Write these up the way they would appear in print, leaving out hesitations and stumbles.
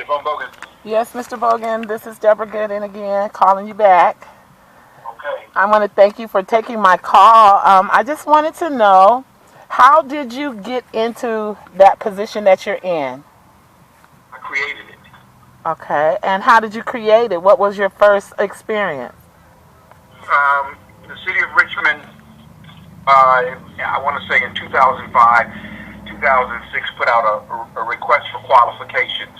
Devon Boggan. Yes, Mr. Boggan, this is Deborah Gooden again, calling you back. Okay. I want to thank you for taking my call. I just wanted to know, how did you get into that position that you're in? I created it. Okay, and how did you create it? What was your first experience? The city of Richmond, I want to say in 2005, 2006, put out a request for qualifications.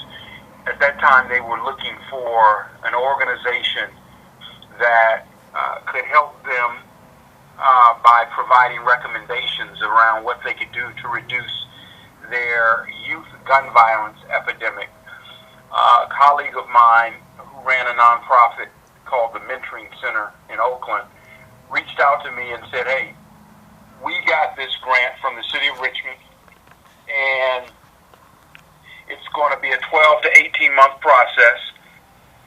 At that time, they were looking for an organization that could help them by providing recommendations around what they could do to reduce their youth gun violence epidemic. A colleague of mine who ran a nonprofit called the Mentoring Center in Oakland reached out to me and said, hey, we got this grant from the city of Richmond, and it's going to be a 12 to 18 month process,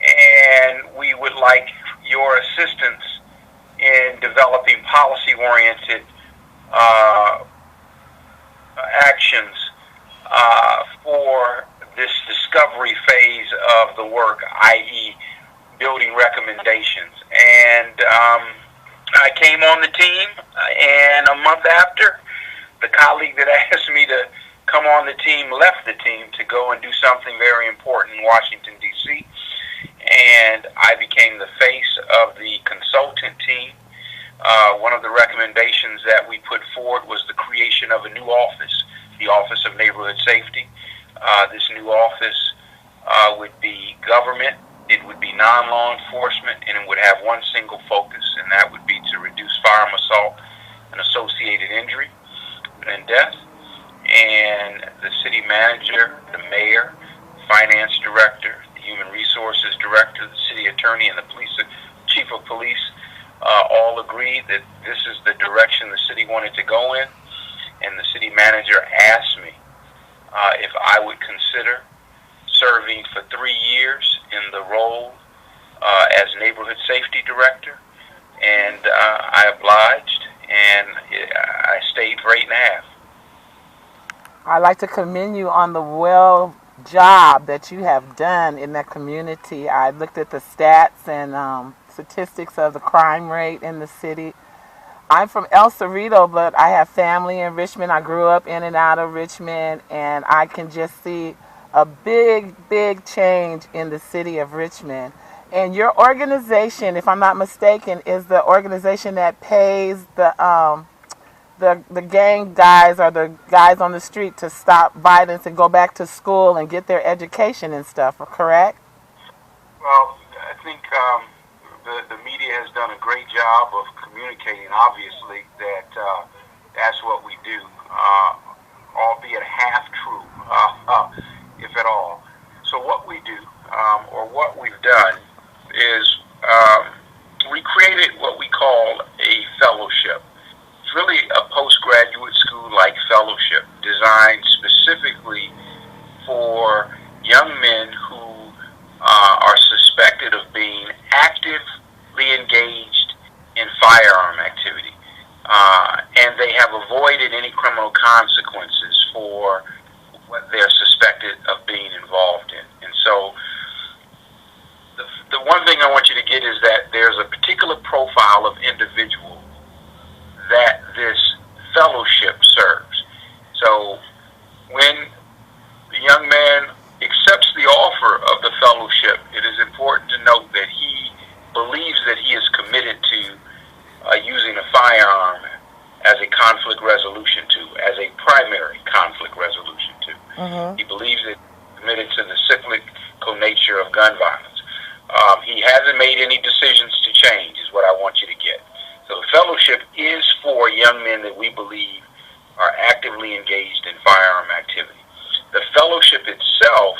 and we would like your assistance in developing policy-oriented actions for this discovery phase of the work, i.e. building recommendations. And I came on the team, and a month after, the colleague that asked me to come on the team left the team to go and do something very important in Washington, D.C., and I became the face of the consultant team. One of the recommendations that we put forward was the creation of a new office, the Office of Neighborhood Safety. This new office would be government, it would be non-law enforcement, and it would have one single focus, and that would be to reduce firearm assault and associated injury and death. And the city manager, the mayor, finance director, the human resources director, the city attorney, and the chief of police all agreed that this is the direction the city wanted to go in. And the city manager asked me if I would consider serving for 3 years in the role as neighborhood safety director. And I obliged, and I stayed for 8.5. I'd like to commend you on the job that you have done in that community. I looked at the stats and statistics of the crime rate in the city. I'm from El Cerrito, but I have family in Richmond. I grew up in and out of Richmond, and I can just see a big, big change in the city of Richmond. And your organization, if I'm not mistaken, is the organization that pays the gang guys or the guys on the street to stop violence and go back to school and get their education and stuff, correct? Well, I think the media has done a great job of communicating, obviously, that that's what we do, albeit half true, if at all. So what we do, or what we've done, is we created what we call a fellowship. It's really a postgraduate school-like fellowship designed specifically for young men who are suspected of being actively engaged in firearm activity, and they have avoided any criminal consequences for what they're suspected of being involved in. And so the one thing I want you to get is that there's a particular profile of individual that this fellowship serves. So when the young man accepts the offer of the fellowship, it is important to note that he believes that he is committed to using a firearm as a conflict resolution tool, as a primary conflict resolution tool. Mm-hmm. He believes that he's committed to the cyclical nature of gun violence. He hasn't made any decisions to change, is what I want you to get. So the fellowship is for young men that we believe are actively engaged in firearm activity. The fellowship itself,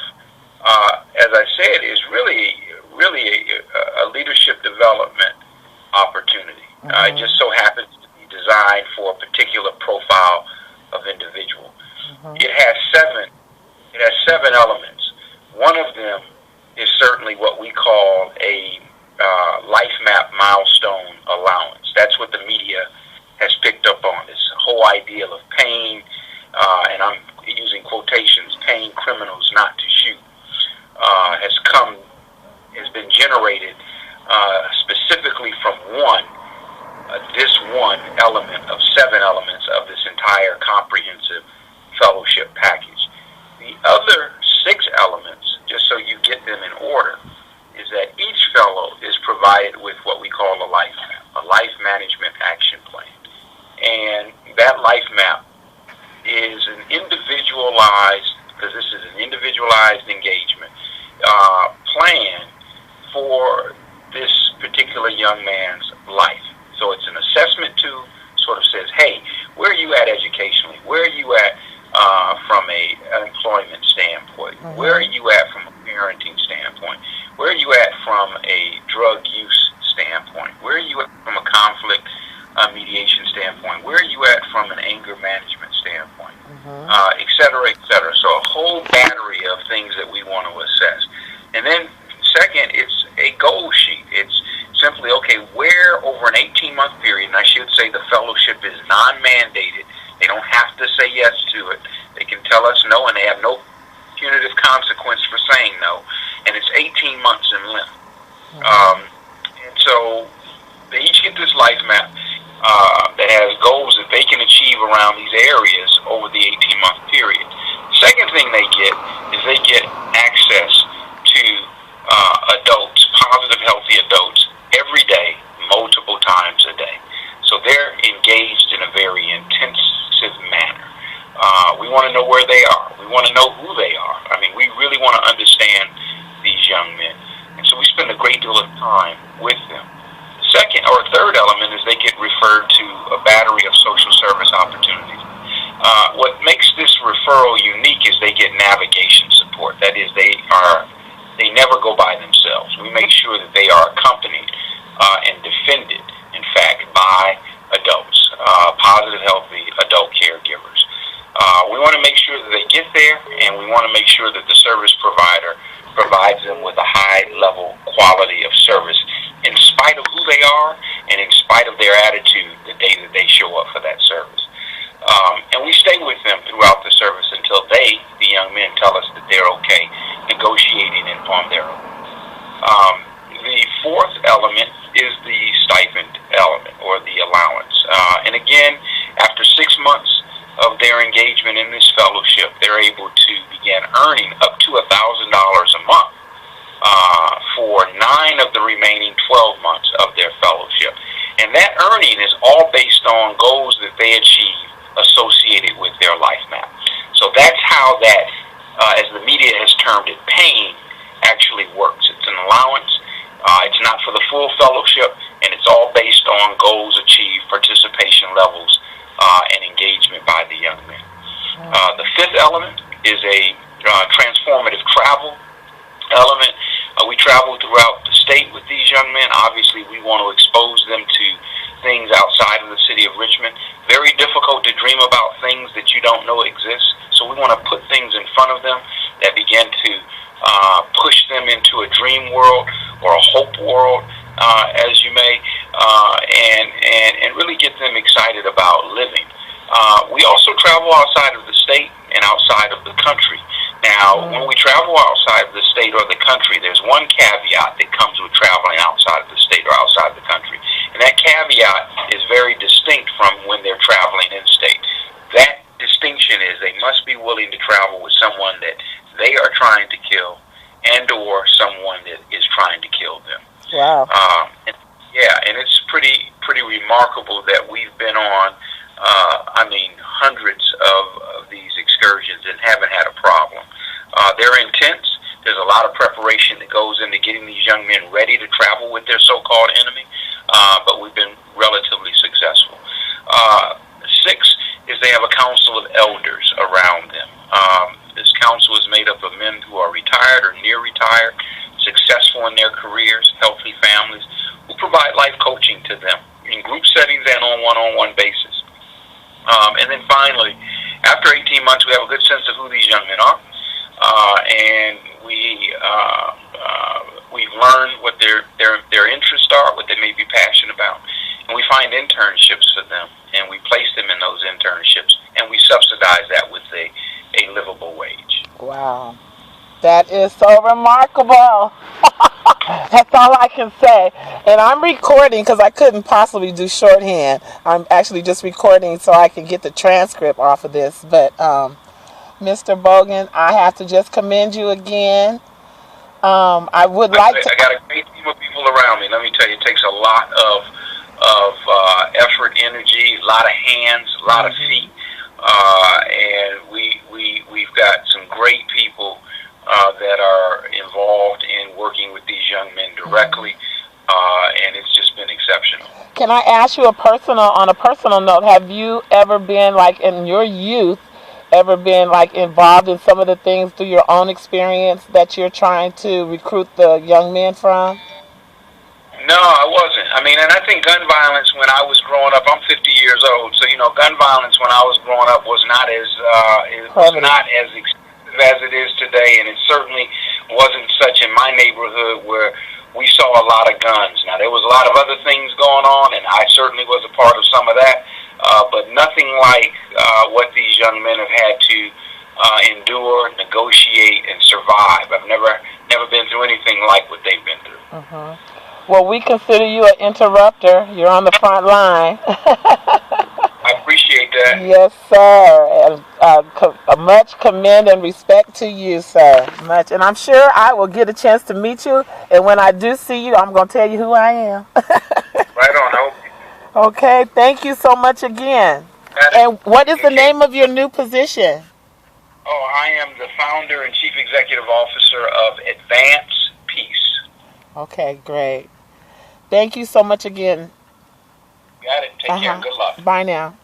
as I said, is really a leadership development opportunity. Mm-hmm. It just so happens to be designed for a particular profile of individual. Mm-hmm. It has seven elements. One of them is certainly what we call a life map milestone allowance. That's what the media has picked up on, this whole idea of paying, and I'm using quotations, paying criminals not to shoot. individualized engagement plan for this particular young man's life. So it's an assessment tool, sort of says, hey, where are you at educationally? Where are you at from an employment standpoint? Mm-hmm. Where are you at from a parenting standpoint? Where are you at from a drug use standpoint? Where are you at from a conflict mediation standpoint? Where are you at from an anger management standpoint? Mm-hmm. Et cetera, et cetera. So a whole battery of things that we want to assess. And then second, it's a goal sheet. It's simply, okay, where over an 18-month period, and I should say the fellowship is non-mandated. They don't have to say yes to it. They can tell us no, and they have no punitive consequence for saying no. And it's 18 months in length. Mm-hmm. And so they each get this life map that has goals that they can achieve around these areas over the 18-month period. Second thing they get is they get access to adults, positive, healthy adults, every day, multiple times a day. So they're engaged in a very intensive manner. We want to know where they are. We want to know who they are. I mean, we really want to understand these young men. And so we spend a great deal of time with them. Second or third element is they get referred to a battery of social service opportunities. What makes this referral unique is they get navigation support. That is, they never go by themselves. We make sure that they are accompanied and defended, in fact, by adults, positive, healthy adult caregivers. We want to make sure that they get there, and we want to make sure that the service provider provides them with a high-level quality of service in spite of who they are and in spite of their attitude the day that they show up for that service. And we stay with them throughout the service until they, the young men, tell us that they're okay negotiating and on their own. The fourth element is the stipend element or the allowance. And again, after 6 months of their engagement in this fellowship, they're able to begin earning up to $1,000 a month for 9 of the remaining 12 months of their fellowship. And that earning is all based on goals that they achieve associated with their life map. So that's how that, as the media has termed it, pain actually works. It's an allowance. It's not for the full fellowship, and it's all based on goals achieved, participation levels, and engagement by the young men. The fifth element is a transformative travel element. We travel throughout the state with these young men. Obviously, we want to expose them to things outside of the city of Richmond. Very difficult to dream about things that you don't know exist. So we want to put things in front of them that begin to push them into a dream world or a hope world, as you may, and really get them excited about living. We also travel outside of the state and outside of the country. Now, when we travel outside of the state or the country, there's one caveat that comes with traveling outside of the state or outside of the country. And that caveat is very distinct from when they're traveling in-state. That distinction is they must be willing to travel with someone that they are trying to kill and or someone that is trying to kill them. Wow. And it's pretty remarkable that we've been on, hundreds of these excursions and haven't had a problem. They're intense. There's a lot of preparation that goes into getting these young men ready to travel with their so-called enemy, but we've been relatively successful. 6 is they have a council of elders around them. This council is made up of men who are retired or near retired, successful in their careers, healthy families, who provide life coaching to them in group settings and on one-on-one basis. And then finally, after 18 months, we have a good sense of who these young men are, and we've learned what their interests are, what they may be passionate about, and we find internships for them, and we place them in those internships, and we subsidize that with a livable wage. Wow. That is so remarkable. That's all I can say. And I'm recording because I couldn't possibly do shorthand. I'm actually just recording so I can get the transcript off of this. But Mr. Boggan, I have to just commend you again. I would like to... I got a great team of people around me. Let me tell you, it takes a lot of effort, energy, a lot of hands, a lot of feet. And we've got some great people that are involved in working with these young men directly, and it's just been exceptional. Can I ask you on a personal note, have you ever been, like, in your youth, ever been, like, involved in some of the things through your own experience that you're trying to recruit the young men from? No, I wasn't. I mean, and I think gun violence when I was growing up, I'm 50 years old, so, gun violence when I was growing up was not as expensive as it is today, and it certainly wasn't such in my neighborhood where we saw a lot of guns. Now, there was a lot of other things going on, and I certainly was a part of some of that, but nothing like what these young men have had to endure, negotiate, and survive. I've never been through anything like what they've been through. Uh-huh. Well, we consider you an interrupter. You're on the front line. I appreciate that. Yes, sir. And much commend and respect to you, sir. Much. And I'm sure I will get a chance to meet you. And when I do see you, I'm going to tell you who I am. Right on. Okay. Thank you so much again. And what is the name of your new position? Oh, I am the founder and chief executive officer of Advance Peace. Okay, great. Thank you so much again. Got it. Take care. Good luck. Bye now.